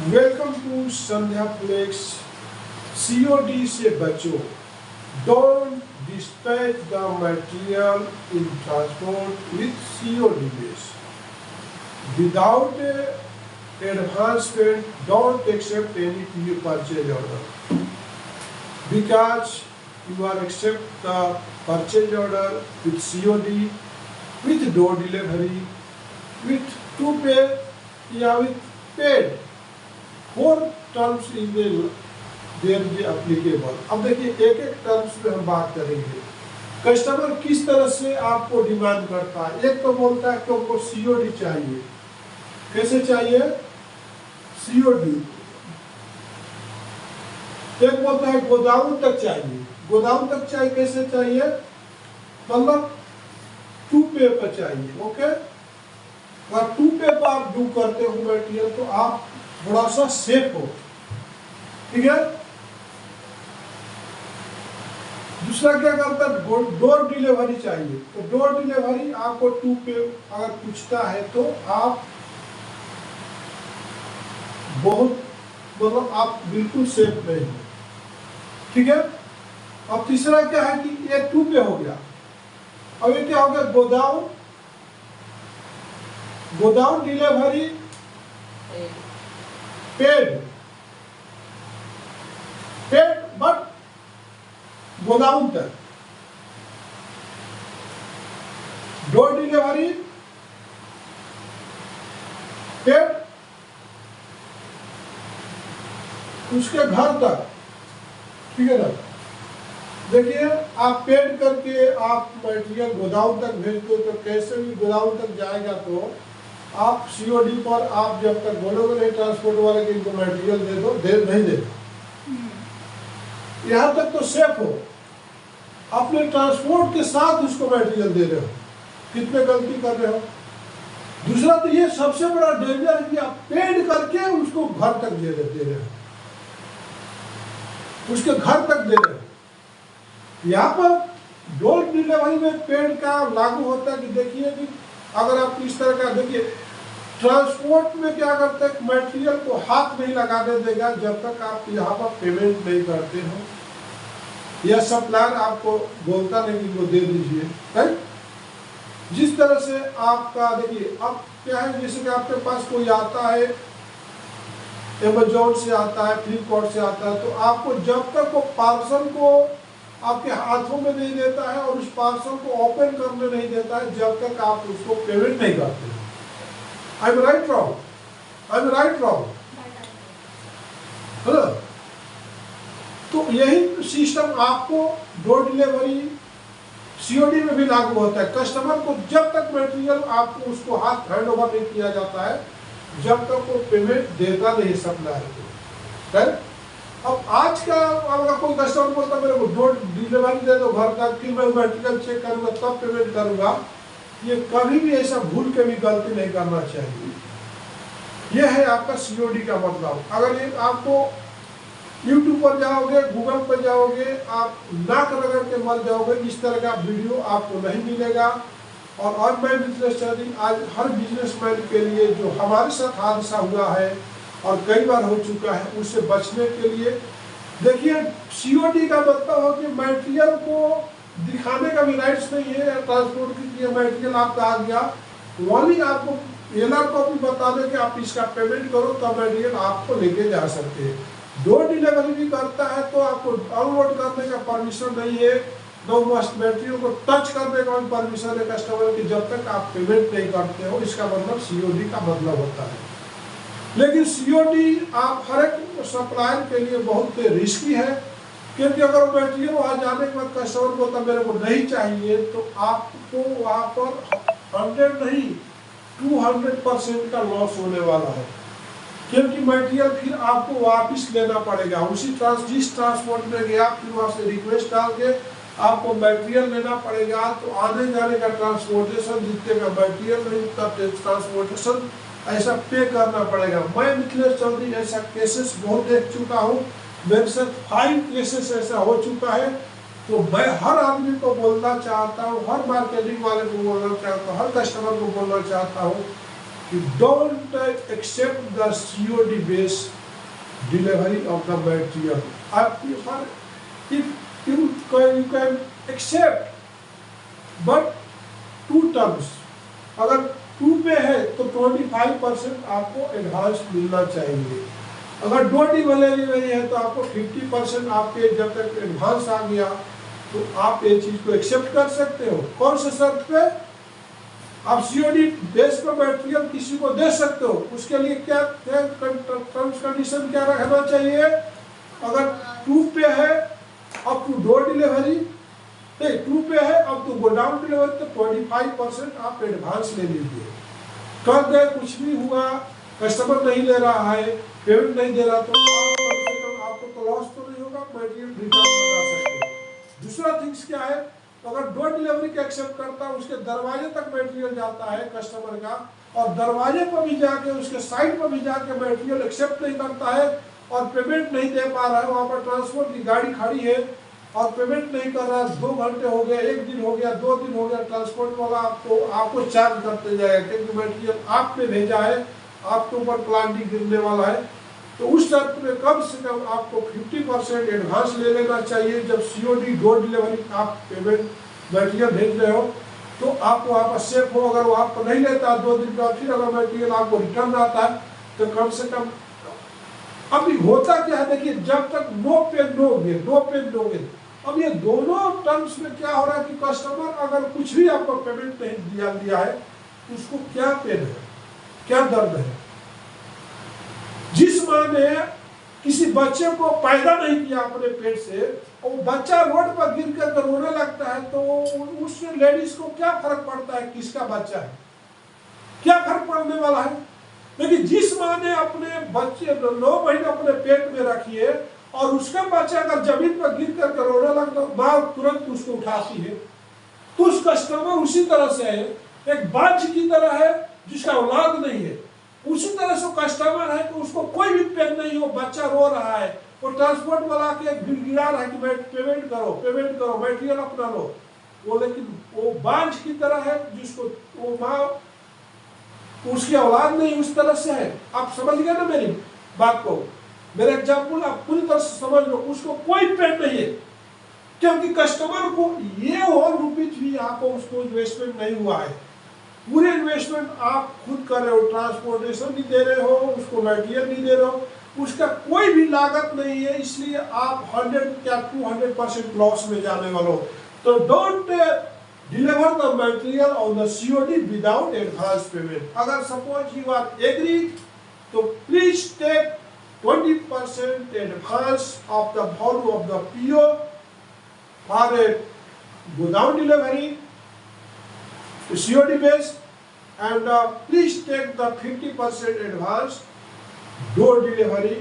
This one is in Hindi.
Welcome to Sandhya flex. COD से बचो। Don't dispatch the material in transport with COD base without advance payment. Don't accept any purchase order because you are accept the purchase order with COD, with door delivery, with to pay या with paid। Four terms is there be applicable. अब देखिए एक एक टर्म्स में हम बात करेंगे। कस्टमर किस तरह से आपको डिमांड करता है। एक तो बोलता है कि हमको सीओडी चाहिए। कैसे चाहिए? सीओडी। एक बोलता है गोदाम तक चाहिए। गोदाम तक चाहिए कैसे चाहिए? मतलब टू पे पर चाहिए। ओके, अगर टू पे पर आप डू करते हो मटेरियल तो आप थोड़ा सा सेफ हो। ठीक है। दूसरा क्या करता है? डोर डिलीवरी चाहिए। तो डोर डिलीवरी आपको टू पे अगर पूछता है तो आप बहुत मतलब आप बिल्कुल सेफ नहीं हो। ठीक है। अब तीसरा क्या है कि ये टू पे हो गया। अब ये क्या हो गया? गोदाम डिलीवरी पेड बट गोदाम तक। डोर डिलीवरी पेड उसके घर तक। ठीक है ना। देखिए आप पेड करके आप मटेरियल गोदाम तक भेजते हो तो कैसे भी गोदाम तक जाएगा तो आप सीओडी पर आप जब तक बोलोगे नहीं ट्रांसपोर्ट वाले कि इनको मटेरियल दे दो, दे नहीं दे। यहाँ तक तो सेफ हो। अपने ट्रांसपोर्ट के साथ उसको मटेरियल दे रहे हो, कितने गलती कर रहे हो। दूसरा तो ये सबसे बड़ा डेंजर है कि आप पेड करके उसको घर तक दे रहे हो, उसके घर तक दे रहे हो। यहाँ पर डोर डिलीवरी में पेड का लागू होता है कि देखिए कि अगर आप इस तरह का देखिए ट्रांसपोर्ट में क्या करते हैं, मटेरियल को हाथ नहीं लगाने देगा जब तक आप यहाँ पर पेमेंट नहीं करते हो या सप्लायर आपको बोलता नहीं कि वो दे दीजिए। राइट। जिस तरह से आपका देखिए अब क्या है, जैसे कि आपके पास कोई आता है अमेजोन से आता है, फ्लिपकार्ट से आता है, तो आपको जब तक वो पार्सल को आपके हाथों में नहीं देता है और उस पार्सल को ओपन करने नहीं देता है जब तक आप उसको पेमेंट नहीं करते। I am right wrong? I am right wrong? है ना। तो यही सिस्टम आपको डोर डिलीवरी सीओडी में भी लागू होता है। कस्टमर को जब तक मटेरियल आपको उसको हाथ हैंड ओवर नहीं किया जाता है जब तक वो पेमेंट देता नहीं सप्लायर को। राइट। अब आज का अगर कोई कस्टमर बोलता मेरे को डोर डिलीवरी दे दो घर तक, फिर मैं मटेरियल चेक करूंगा तब पेमेंट करूंगा, ये कभी भी ऐसा भूल के भी गलती नहीं करना चाहिए। ये है आपका सीओडी का मतलब। अगर ये आपको यूट्यूब पर जाओगे, गूगल पर जाओगे, आप नाक रगड़ के मर जाओगे, इस तरह का वीडियो आपको नहीं मिलेगा। और मैं बिजनेस आज हर बिजनेसमैन के लिए जो हमारे साथ हादसा हुआ है और कई बार हो चुका है उससे बचने के लिए देखिए सीओडी का मतलब हो कि मटेरियल को दिखाने का भी राइट्स नहीं है ट्रांसपोर्ट की। मटेरियल आपका आ गया, वही आपको एलआर कॉपी बताने कि आप इसका पेमेंट करो तब मटेरियल आपको लेके जा सकते हैं। डोर डिलीवरी भी करता है तो आपको अनलोड करने का परमिशन नहीं है, नो मस्ट मटेरियल को टच करने का भी परमिशन है कस्टमर की जब तक आप पेमेंट नहीं करते हो। इसका मतलब सीओडी का मतलब होता है। लेकिन सीओडी आप हर एक सप्लायर के लिए बहुत रिस्की है, क्योंकि अगर मटेरियल वहाँ जाने के बाद कस्टमर बोलता मेरे को नहीं चाहिए तो आपको वहाँ पर 100 नहीं 200% का लॉस होने वाला है, क्योंकि मटेरियल फिर आपको वापस लेना पड़ेगा। उसी जिस ट्रांसपोर्ट में गया फिर वहाँ से रिक्वेस्ट डाल के आपको मटेरियल लेना पड़ेगा। तो आने जाने का ट्रांसपोर्टेशन जितने का मटेरियल नहीं उतना ट्रांसपोर्टेशन ऐसा पे करना पड़ेगा। मैं मिथिलेश चौधरी ऐसा केसेस बहुत देख चुका हूँ, मेरे साथ 5 केसेस ऐसा हो चुका है। तो मैं हर आदमी को बोलना चाहता हूँ, हर मार्केटिंग वाले को बोलना चाहता हूँ, हर कस्टमर को बोलना चाहता हूँ you don't accept the COD based delivery of the material. If you can accept, but 2 terms. अगर 2 पे है तो 25% आपको एडवांस मिलना चाहिए। अगर 2 डिलीवरी है तो आपको 50% आपके जब तक एडवांस आ गया तो आप ये चीज को एक्सेप्ट कर सकते हो। कौन से शर्त पे? आप सीओडी बेस पर मटेरियल किसी को दे सकते हो, उसके लिए क्या टर्म्स कंडीशन क्या रखना चाहिए? अगर 2 पे है अप टू डोर डिलीवरी, 2 पे है अब तो गोडाउन डिलीवरी, तो 25% आप एडवांस ले लीजिए। कर दे, कुछ भी हुआ, कस्टमर नहीं ले रहा है, पेमेंट नहीं दे रहा, तो आपको तो लॉस तो नहीं होगा, मटेरियल रिटर्न बना सकते हो। दूसरा थिंग्स क्या है, अगर डोर डिलीवरी का एक्सेप्ट करता है, उसके दरवाजे तक मटेरियल जाता है कस्टमर का, और दरवाजे पर भी जाके उसके साइड पर भी जाके मटेरियल एक्सेप्ट नहीं करता है और पेमेंट नहीं दे पा रहा है, वहाँ पर ट्रांसपोर्ट की गाड़ी खड़ी है और पेमेंट नहीं कर रहा, 2 घंटे हो गया, 1 दिन हो गया, 2 दिन हो गया, ट्रांसपोर्ट वाला आपको चार्ज करते जाएगा क्योंकि मटेरियल आपने भेजा है, आपके ऊपर प्लांटिंग गिरने वाला है। तो उस शर्त में कम से कम आपको 50% एडवांस ले लेना चाहिए। जब सीओडी डोर डिलीवरी आप पेमेंट मटेरियल भेज रहे हो तो आप वहाँ पर सेफ हो। अगर वो आपको नहीं लेता 2 दिन का, फिर अगर मटेरियल आपको रिटर्न आता है तो कम से कम, अभी होता क्या है देखिए, जब तक नो पे दोगे, अब ये दोनों टर्म्स में क्या हो रहा है कि कस्टमर अगर कुछ भी आपको पेमेंट नहीं दिया है, उसको क्या पेन है, क्या दर्द है। जिस माँ ने किसी बच्चे को पैदा नहीं किया अपने पेट से, और बच्चा रोड पर गिर कर रोने लगता है, तो उस लेडीज को क्या फर्क पड़ता है किसका बच्चा है, क्या फर्क पड़ने वाला है। लेकिन जिस माँ ने अपने बच्चे 9 महीने अपने पेट में रखी है और उसका बच्चा अगर जमीन पर गिर कर रोने लगता है, माँ तुरंत उसको उठाती है। तो उस कस्टमर उसी तरह से है, एक बांझ की तरह है जिसका औलाद नहीं है, उसी तरह से कस्टमर है कि उसको कोई भी पेन नहीं हो, बच्चा रो रहा है, वो ट्रांसपोर्ट वाला के गिड़गिड़ा रहा है कि पेमेंट करो, मटेरियल अपना लो, वो लेकिन वो बांझ की तरह है जिसको वो माँ, उसकी औलाद नहीं उस तरह से है। आप समझ गए ना मेरी बात को, मेरा एग्जाम्पल आप पूरी तरह से समझ लो। उसको कोई पेन नहीं है क्योंकि कस्टमर को ये और रुपीज भी आपको उसको इन्वेस्टमेंट नहीं हुआ है, पूरे इन्वेस्टमेंट आप खुद कर रहे हो, ट्रांसपोर्टेशन नहीं दे रहे हो, उसको मटेरियल नहीं दे रहे हो, उसका कोई भी लागत नहीं है, इसलिए आप 100 या 200% लॉस में जाने वाले हो। तो don't deliver the material on the COD without advance payment. अगर सपोज यू आर एग्री तो please take 20% advance of the value of the PO for a godown delivery COD based, and please take the 50% advance door delivery